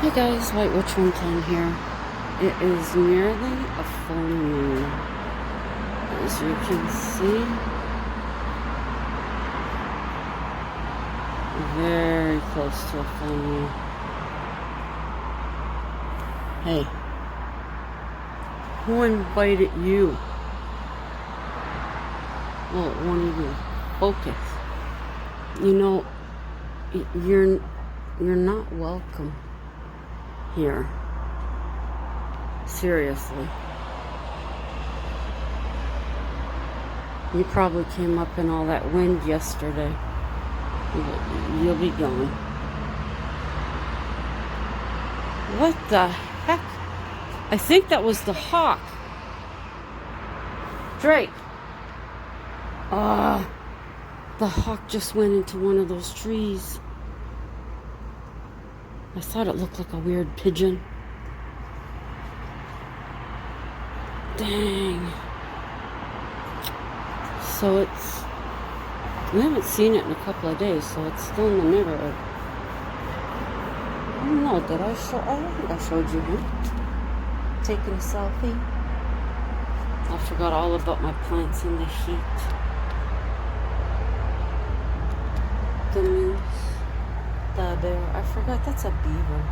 Hi guys, White Witch 110 here. It is nearly a full moon. As you can see, very close to a full moon. Hey, who invited you? Well, it won't even focus. You know, you're not welcome here. Seriously. You probably came up in all that wind yesterday. You'll be gone. What the heck? I think that was the hawk. Drake. The hawk just went into one of those trees. I thought it looked like a weird pigeon. Dang. So we haven't seen it in a couple of days, so it's still in the neighborhood. I don't know, I think I showed you him. Taking a selfie. I forgot all about my plants in the heat. The moose. The bear. I forgot that's a beaver.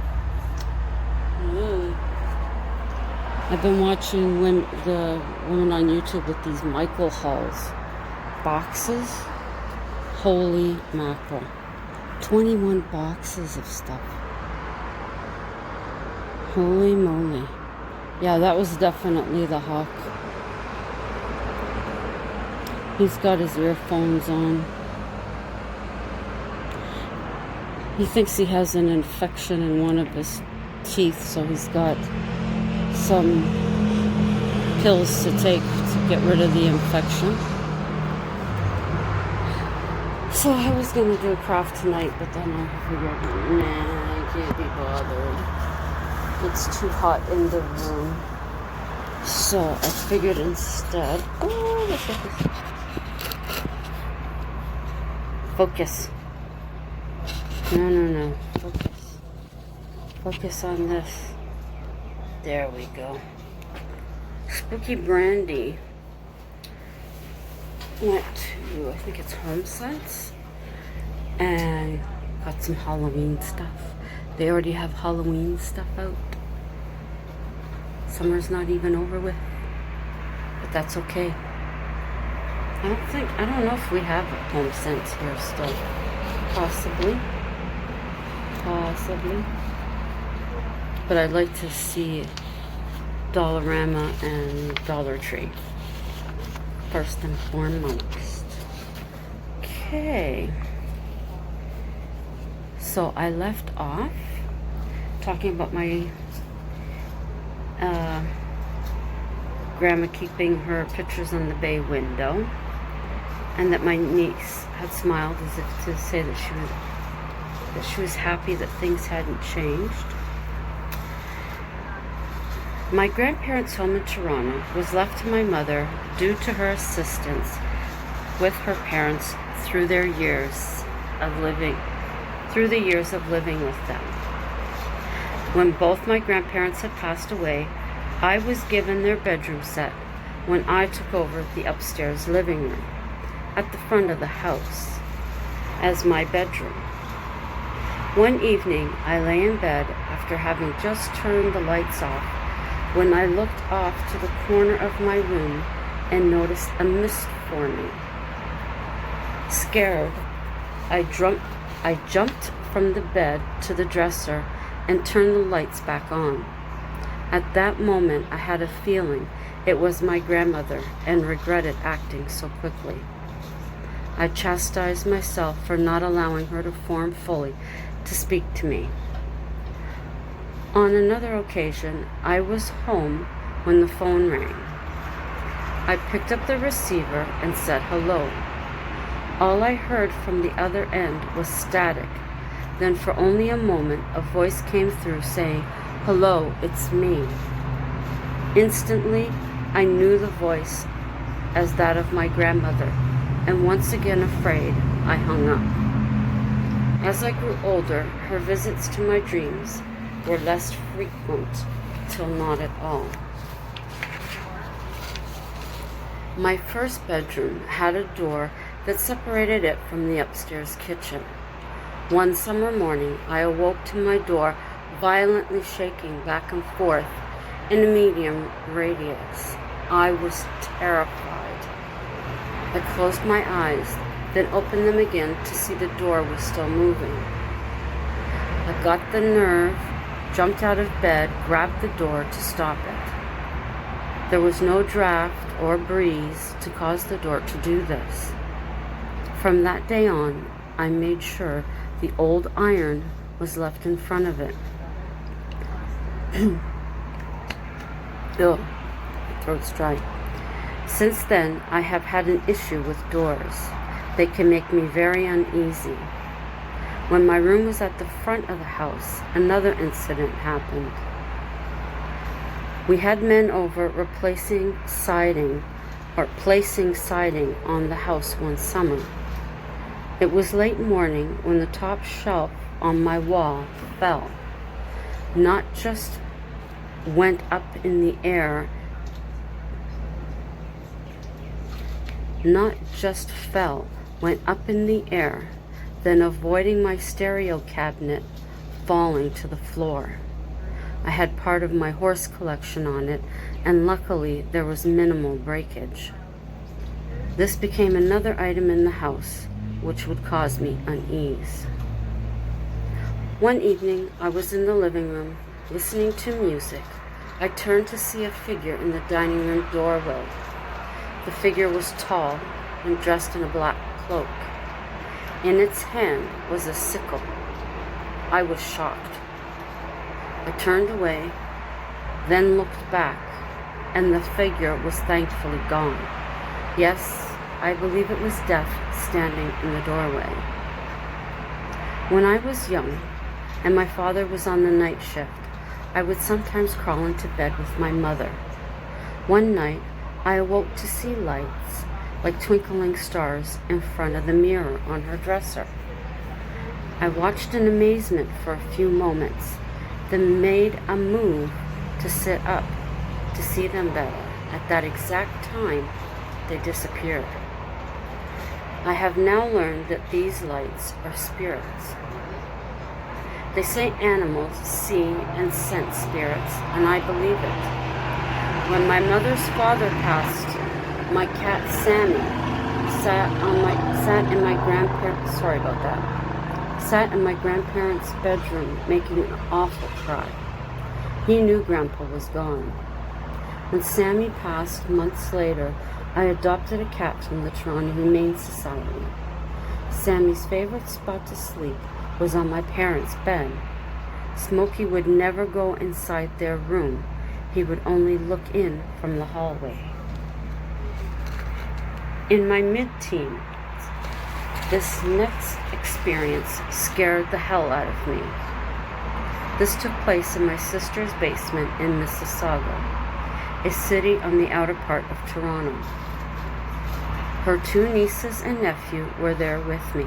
I've been watching the women on YouTube with these Michael Halls boxes. Holy mackerel. 21 boxes of stuff. Holy moly. Yeah, that was definitely the hawk. He's got his earphones on. He thinks he has an infection in one of his teeth, so he's got some pills to take to get rid of the infection. So I was going to do a craft tonight, but then I figured, nah, I can't be bothered. It's too hot in the room. So I figured instead, focus. No. Focus on this. There we go. Spooky Brandy went to, I think it's Home Sense, and got some Halloween stuff. They already have Halloween stuff out. Summer's not even over with, but that's okay. I don't know if we have a Home Sense here still. Possibly. But I'd like to see Dollarama and Dollar Tree first and foremost. Okay. So I left off talking about my grandma keeping her pictures on the bay window, and that my niece had smiled as if to say that she was happy that things hadn't changed. My grandparents' home in Toronto was left to my mother due to her assistance with her parents through the years of living with them. When both my grandparents had passed away, I was given their bedroom set when I took over the upstairs living room at the front of the house as my bedroom. One evening, I lay in bed after having just turned the lights off when I looked off to the corner of my room and noticed a mist forming. Scared, I jumped from the bed to the dresser and turned the lights back on. At that moment, I had a feeling it was my grandmother and regretted acting so quickly. I chastised myself for not allowing her to form fully to speak to me. On another occasion, I was home when the phone rang. I picked up the receiver and said hello. All I heard from the other end was static. Then for only a moment, a voice came through saying, "Hello, it's me." Instantly, I knew the voice as that of my grandmother, and once again afraid, I hung up. As I grew older, her visits to my dreams were less frequent till not at all. My first bedroom had a door that separated it from the upstairs kitchen. One summer morning, I awoke to my door violently shaking back and forth in a medium radius. I was terrified. I closed my eyes, then opened them again to see the door was still moving. I got the nerve, jumped out of bed, grabbed the door to stop it. There was no draft or breeze to cause the door to do this. From that day on, I made sure the old iron was left in front of it. Ugh, my throat's dry. Since then, I have had an issue with doors. They can make me very uneasy. When my room was at the front of the house, another incident happened. We had men over placing siding on the house one summer. It was late morning when the top shelf on my wall fell. Not just went up in the air, went up in the air, then avoiding my stereo cabinet falling to the floor. I had part of my horse collection on it, and luckily there was minimal breakage. This became another item in the house, which would cause me unease. One evening, I was in the living room, listening to music. I turned to see a figure in the dining room doorway. The figure was tall and dressed in a black cloak. In its hand was a sickle. I was shocked. I turned away, then looked back, and the figure was thankfully gone. Yes, I believe it was death standing in the doorway. When I was young, and my father was on the night shift, I would sometimes crawl into bed with my mother. One night, I awoke to see lights, like twinkling stars, in front of the mirror on her dresser. I watched in amazement for a few moments, then made a move to sit up to see them better. At that exact time, they disappeared. I have now learned that these lights are spirits. They say animals see and sense spirits, and I believe it. When my mother's father passed, my cat Sammy sat in my grandparents' bedroom making an awful cry. He knew Grandpa was gone. When Sammy passed months later, I adopted a cat from the Toronto Humane Society. Sammy's favorite spot to sleep was on my parents' bed. Smokey would never go inside their room. He would only look in from the hallway. In my mid-teens, this next experience scared the hell out of me. This took place in my sister's basement in Mississauga, a city on the outer part of Toronto. Her two nieces and nephew were there with me.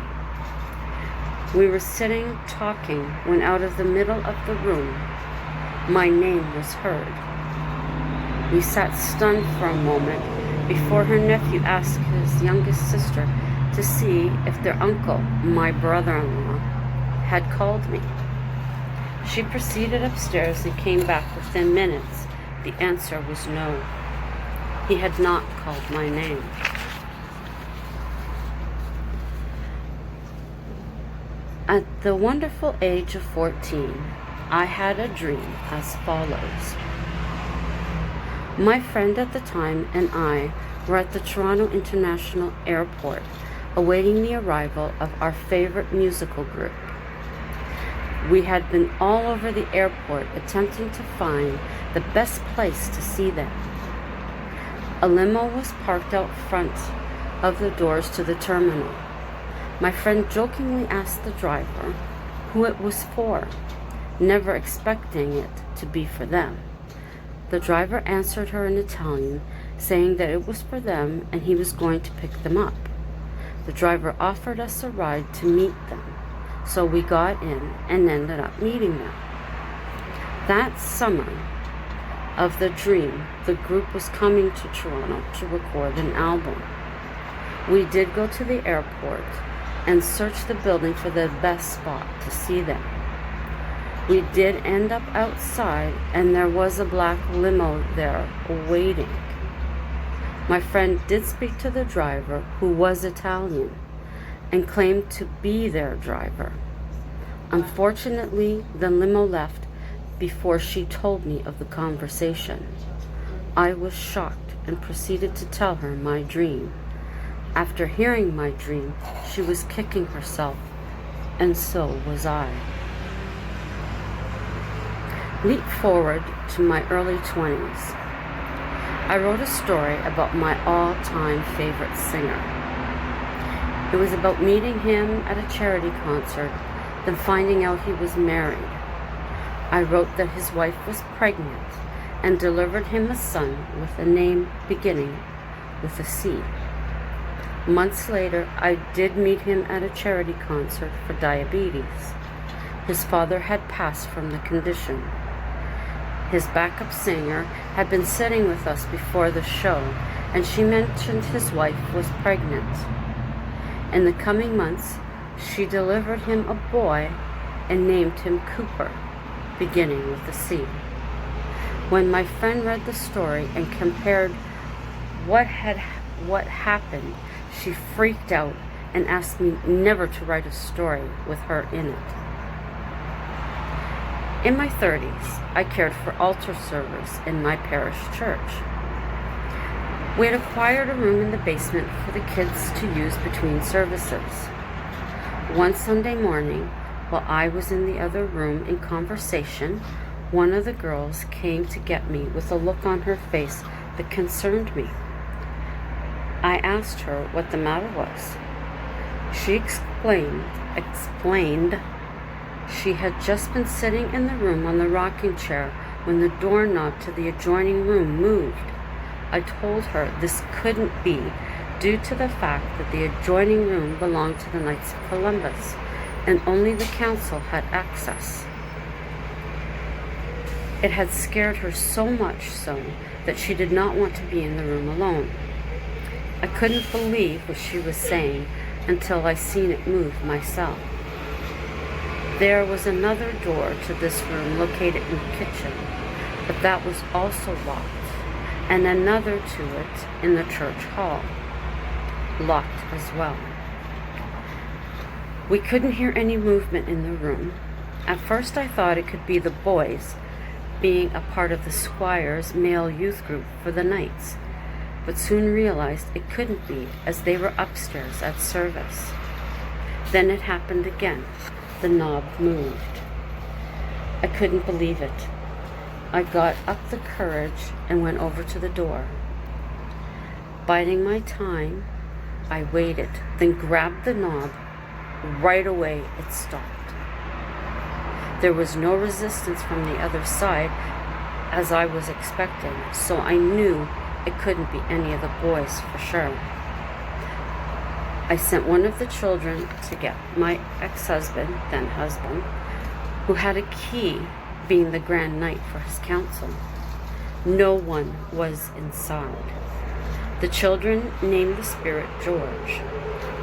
We were sitting talking when out of the middle of the room, my name was heard. We sat stunned for a moment before her nephew asked his youngest sister to see if their uncle, my brother-in-law, had called me. She proceeded upstairs and came back within minutes. The answer was no. He had not called my name. At the wonderful age of 14, I had a dream as follows. My friend at the time and I were at the Toronto International Airport awaiting the arrival of our favorite musical group. We had been all over the airport attempting to find the best place to see them. A limo was parked out front of the doors to the terminal. My friend jokingly asked the driver who it was for, never expecting it to be for them. The driver answered her in Italian, saying that it was for them and he was going to pick them up. The driver offered us a ride to meet them, so we got in and ended up meeting them. That summer of the dream, the group was coming to Toronto to record an album. We did go to the airport and search the building for the best spot to see them. We did end up outside, and there was a black limo there waiting. My friend did speak to the driver, who was Italian, and claimed to be their driver. Unfortunately, the limo left before she told me of the conversation. I was shocked and proceeded to tell her my dream. After hearing my dream, she was kicking herself, and so was I. Leap forward to my early 20s. I wrote a story about my all-time favorite singer. It was about meeting him at a charity concert, then finding out he was married. I wrote that his wife was pregnant and delivered him a son with a name beginning with a C. Months later, I did meet him at a charity concert for diabetes. His father had passed from the condition. His backup singer had been sitting with us before the show, and she mentioned his wife was pregnant. In the coming months, she delivered him a boy and named him Cooper, beginning with a C. When my friend read the story and compared what happened, she freaked out and asked me never to write a story with her in it. In my 30s, I cared for altar servers in my parish church. We had acquired a room in the basement for the kids to use between services. One Sunday morning, while I was in the other room in conversation, one of the girls came to get me with a look on her face that concerned me. I asked her what the matter was. She explained she had just been sitting in the room on the rocking chair when the doorknob to the adjoining room moved. I told her this couldn't be due to the fact that the adjoining room belonged to the Knights of Columbus, and only the council had access. It had scared her so much so that she did not want to be in the room alone. I couldn't believe what she was saying until I seen it move myself. There was another door to this room located in the kitchen, but that was also locked, and another to it in the church hall, locked as well. We couldn't hear any movement in the room. At first I thought it could be the boys, being a part of the Squire's male youth group for the nights, but soon realized it couldn't be, as they were upstairs at service. Then it happened again. The knob moved. I couldn't believe it. I got up the courage and went over to the door. Biding my time, I waited, then grabbed the knob. Right away, it stopped. There was no resistance from the other side, as I was expecting, so I knew it couldn't be any of the boys for sure. I sent one of the children to get my ex-husband, then husband, who had a key, being the Grand Knight for his council. No one was inside. The children named the spirit George.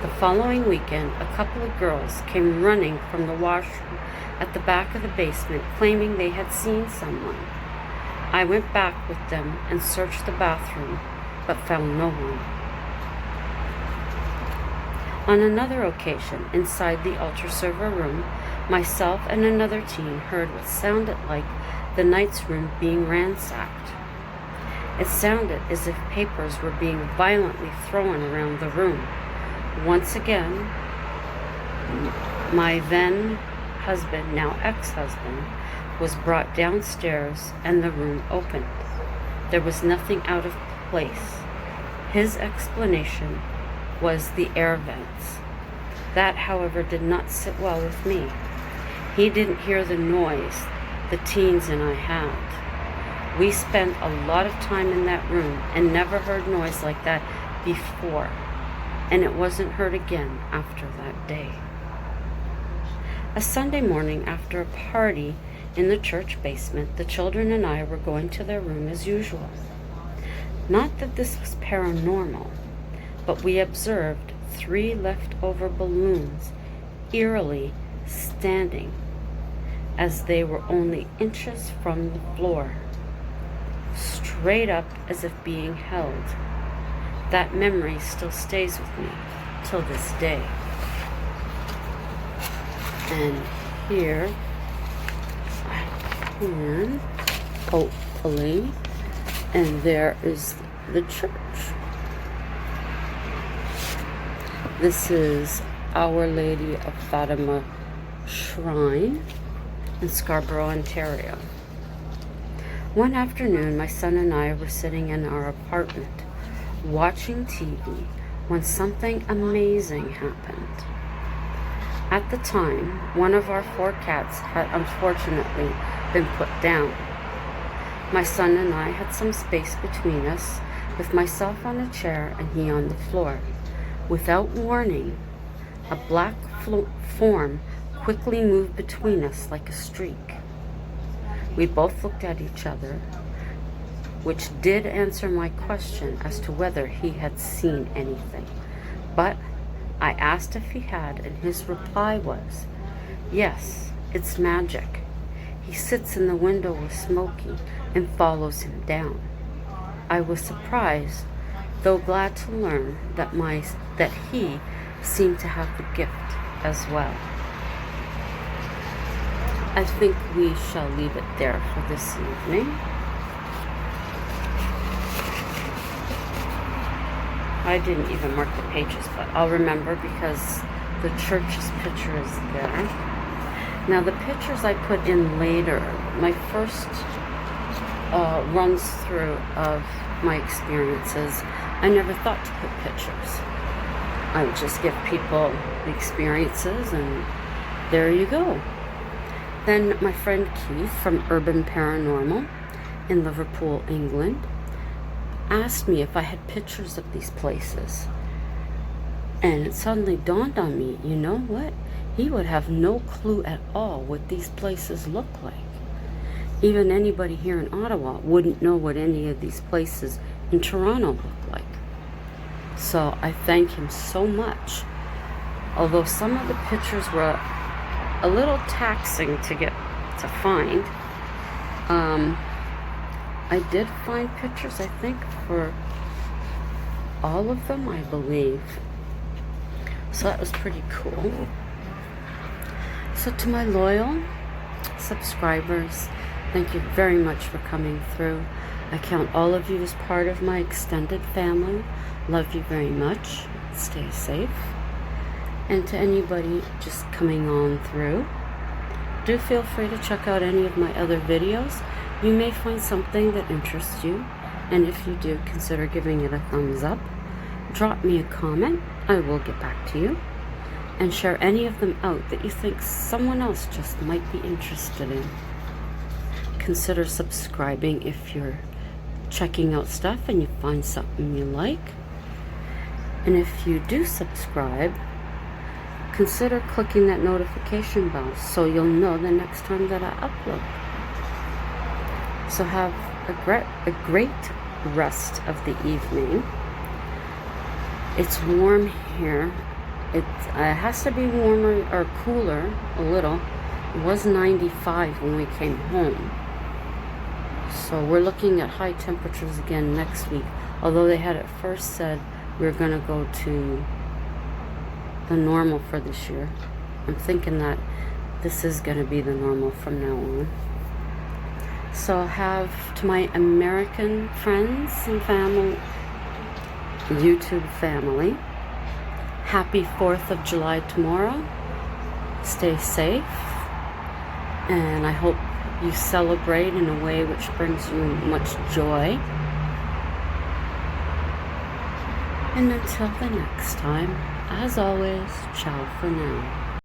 The following weekend, a couple of girls came running from the washroom at the back of the basement, claiming they had seen someone. I went back with them and searched the bathroom, but found no one. On another occasion, inside the altar server room, myself and another teen heard what sounded like the knight's room being ransacked. It sounded as if papers were being violently thrown around the room. Once again, my then husband, now ex-husband, was brought downstairs and the room opened. There was nothing out of place. His explanation was the air vents. That, however, did not sit well with me. He didn't hear the noise the teens and I had. We spent a lot of time in that room and never heard noise like that before, and it wasn't heard again after that day. A Sunday morning after a party in the church basement, the children and I were going to their room as usual. Not that this was paranormal, but we observed 3 leftover balloons eerily standing as they were only inches from the floor, straight up as if being held. That memory still stays with me till this day. And here I can, hopefully, and there is the church. This is Our Lady of Fatima Shrine in Scarborough, Ontario. One afternoon, my son and I were sitting in our apartment watching TV when something amazing happened. At the time, one of our 4 cats had unfortunately been put down. My son and I had some space between us, with myself on a chair and he on the floor. Without warning, a black form quickly moved between us like a streak. We both looked at each other, which did answer my question as to whether he had seen anything. But I asked if he had, and his reply was, "Yes, it's magic. He sits in the window with Smokey and follows him down." I was surprised, though glad to learn that he seemed to have the gift as well. I think we shall leave it there for this evening. I didn't even mark the pages, but I'll remember because the church's picture is there. Now the pictures I put in later, my first runs through of my experiences, I never thought to put pictures. I would just give people the experiences and there you go. Then my friend Keith from Urban Paranormal in Liverpool, England, asked me if I had pictures of these places. And it suddenly dawned on me, you know what? He would have no clue at all what these places look like. Even anybody here in Ottawa wouldn't know what any of these places in Toronto look like. So I thank him so much. Although some of the pictures were a little taxing to find, I did find pictures, I think, for all of them, I believe. So that was pretty cool. So to my loyal subscribers, thank you very much for coming through. I count all of you as part of my extended family. Love you very much. Stay safe. And to anybody just coming on through, do feel free to check out any of my other videos. You may find something that interests you, and if you do, consider giving it a thumbs up. Drop me a comment, I will get back to you, and share any of them out that you think someone else just might be interested in. Consider subscribing if you're checking out stuff and you find something you like. And if you do subscribe, consider clicking that notification bell so you'll know the next time that I upload. So have a great rest of the evening. It's warm here. It has to be warmer or cooler a little. It was 95 when we came home. So we're looking at high temperatures again next week. Although they had at first said we were going to go to the normal for this year. I'm thinking that this is going to be the normal from now on. So have to my American friends and family, YouTube family, happy 4th of July tomorrow. Stay safe, and I hope you celebrate in a way which brings you much joy. And until the next time, as always, ciao for now.